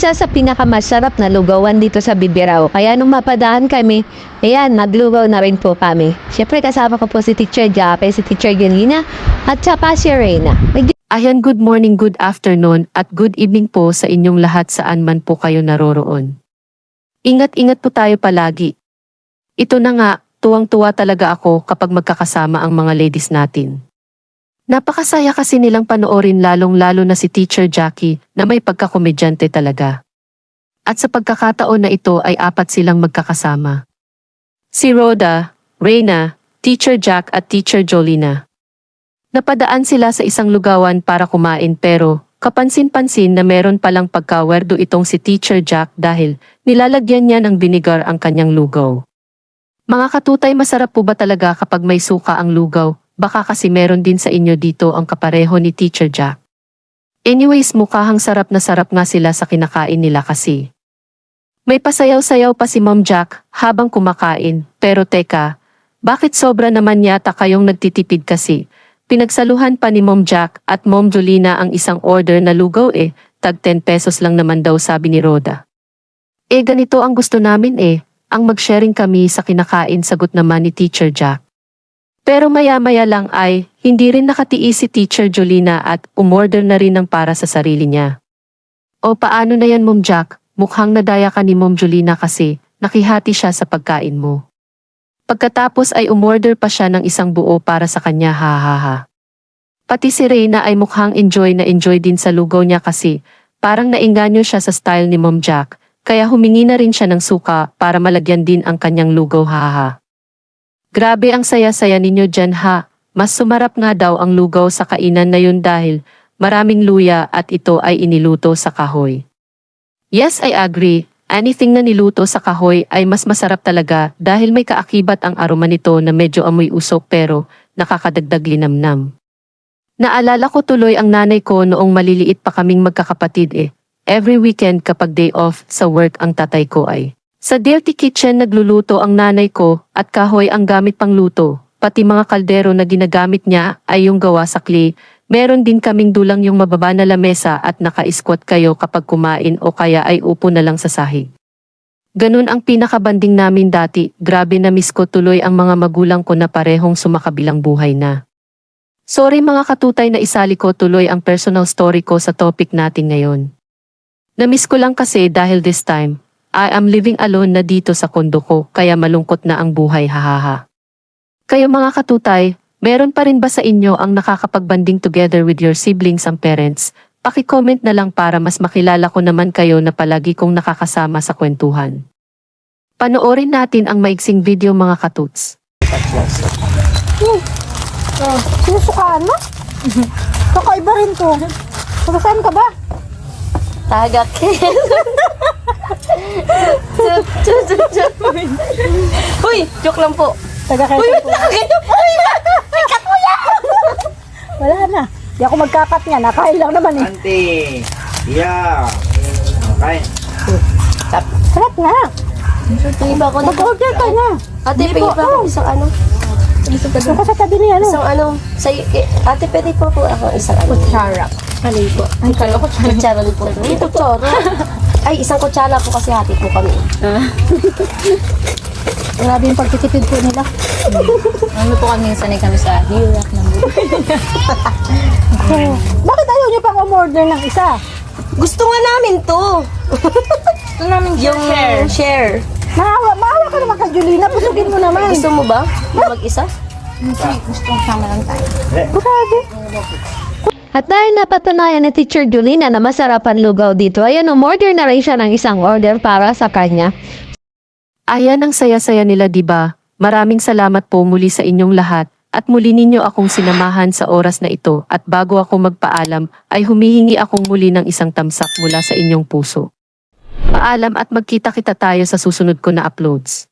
isa sa pinakamasarap na lugawan dito sa Bibirao. Kaya nung mapadaan kami, ayan, naglugaw na rin po kami. Siyempre kasama ko po si Teacher Jape, si Teacher Yelena, at saka si Reyna. Ayan, good morning, good afternoon, at good evening po sa inyong lahat saan man po kayo naroroon. Ingat-ingat po tayo palagi. Ito na nga, tuwang-tuwa talaga ako kapag magkakasama ang mga ladies natin. Napakasaya kasi nilang panoorin lalong-lalo na si Teacher Jackie na may pagkakomedyante talaga. At sa pagkakataon na ito ay 4 silang magkakasama. Si Rhoda, Reyna, Teacher Jack at Teacher Jolina. Napadaan sila sa isang lugawan para kumain pero kapansin-pansin na meron palang pagkawerdo itong si Teacher Jack dahil nilalagyan niya ng binigar ang kanyang lugaw. Mga katutay, masarap po ba talaga kapag may suka ang lugaw? Baka kasi meron din sa inyo dito ang kapareho ni Teacher Jack. Anyways, mukhang sarap na sarap nga sila sa kinakain nila kasi. May pasayaw-sayaw pa si Mom Jack habang kumakain, pero teka, bakit sobra naman yata kayong nagtitipid kasi? Pinagsaluhan pa ni Mom Jack at Mom Jolina ang isang order na lugaw tag 10 pesos lang naman daw sabi ni Rhoda. Ganito ang gusto namin ang mag-sharing kami sa kinakain, sagot naman ni Teacher Jack. Pero maya-maya lang ay hindi rin nakatiis si Teacher Jolina at umorder na rin ng para sa sarili niya. O paano na yan, Mom Jack? Mukhang nadaya ka ni Mom Jolina kasi nakihati siya sa pagkain mo. Pagkatapos ay umorder pa siya ng isang buo para sa kanya, ha. Pati si Reyna ay mukhang enjoy na enjoy din sa lugaw niya kasi parang nainganyo siya sa style ni Mom Jack kaya humingi na rin siya ng suka para malagyan din ang kanyang lugaw, ha. Grabe ang saya-saya ninyo dyan, ha. Mas sumarap nga daw ang lugaw sa kainan na yun dahil maraming luya at ito ay iniluto sa kahoy. Yes, I agree. Anything na niluto sa kahoy ay mas masarap talaga dahil may kaakibat ang aroma nito na medyo amoy usok pero nakakadagdag linamnam. Naalala ko tuloy ang nanay ko noong maliliit pa kaming magkakapatid. Every weekend kapag day off sa work ang tatay ko ay sa dirty kitchen nagluluto ang nanay ko at kahoy ang gamit pang luto, pati mga kaldero na ginagamit niya ay yung gawa sa clay. Meron din kaming dulang yung mababa na lamesa at naka-squat kayo kapag kumain o kaya ay upo na lang sa sahig. Ganun ang pinakabanding namin dati, grabe na miss ko tuloy ang mga magulang ko na parehong sumakabilang buhay na. Sorry mga katutay na isali ko tuloy ang personal story ko sa topic natin ngayon. Na-miss ko lang kasi dahil this time, I am living alone na dito sa kondo ko kaya malungkot na ang buhay, hahaha. Kayo mga katutay, meron pa rin ba sa inyo ang nakakapagbanding together with your siblings and parents? Paki-comment na lang para mas makilala ko naman kayo na palagi kong nakakasama sa kwentuhan. Panoorin natin ang maiksing video mga katuts. Sinusukaan mo? Kakaiba rin to. Saan ka ba? Tagak. Uy, joke lang po. Taga-Quezon po. Sikat mo yan! Wala na. Di ako magkakat niya. Nakain lang naman Auntie, yeah. Okay. Sarap nga. Tingin ba ako na? Mag-order ka na. Ate, pingin pa ako isang ano? Yung ka sa tabi niya, ano? Isang ano? Ate, pwede po ako isang ano? Kutsara. Kalay po. Ay, kala ko Kutsara din po. Kutsara. Ay, isang kutsara po kasi hati po kami. Grabe yung pagtitipid po nila. Ano po kami, sanay kami sa hirap ng buhay. So, bakit ayaw niyo pang umorder ng isa? Gusto nga namin to. Gusto namin Yung share. Maawa ka naman kay Julina. Pusugin mo naman. Gusto mo ba? Yung mag-isa? Gusto sama lang tayo. Grabe. At dahil napatunayan ni Teacher Jolina na masarap ang lugaw dito, ayan, umorder na rin siya ng isang order para sa kanya. Ayan ang saya-saya nila, diba? Maraming salamat po muli sa inyong lahat at muli ninyo akong sinamahan sa oras na ito at bago ako magpaalam ay humihingi akong muli ng isang tamsak mula sa inyong puso. Paalam at magkita-kita tayo sa susunod ko na uploads.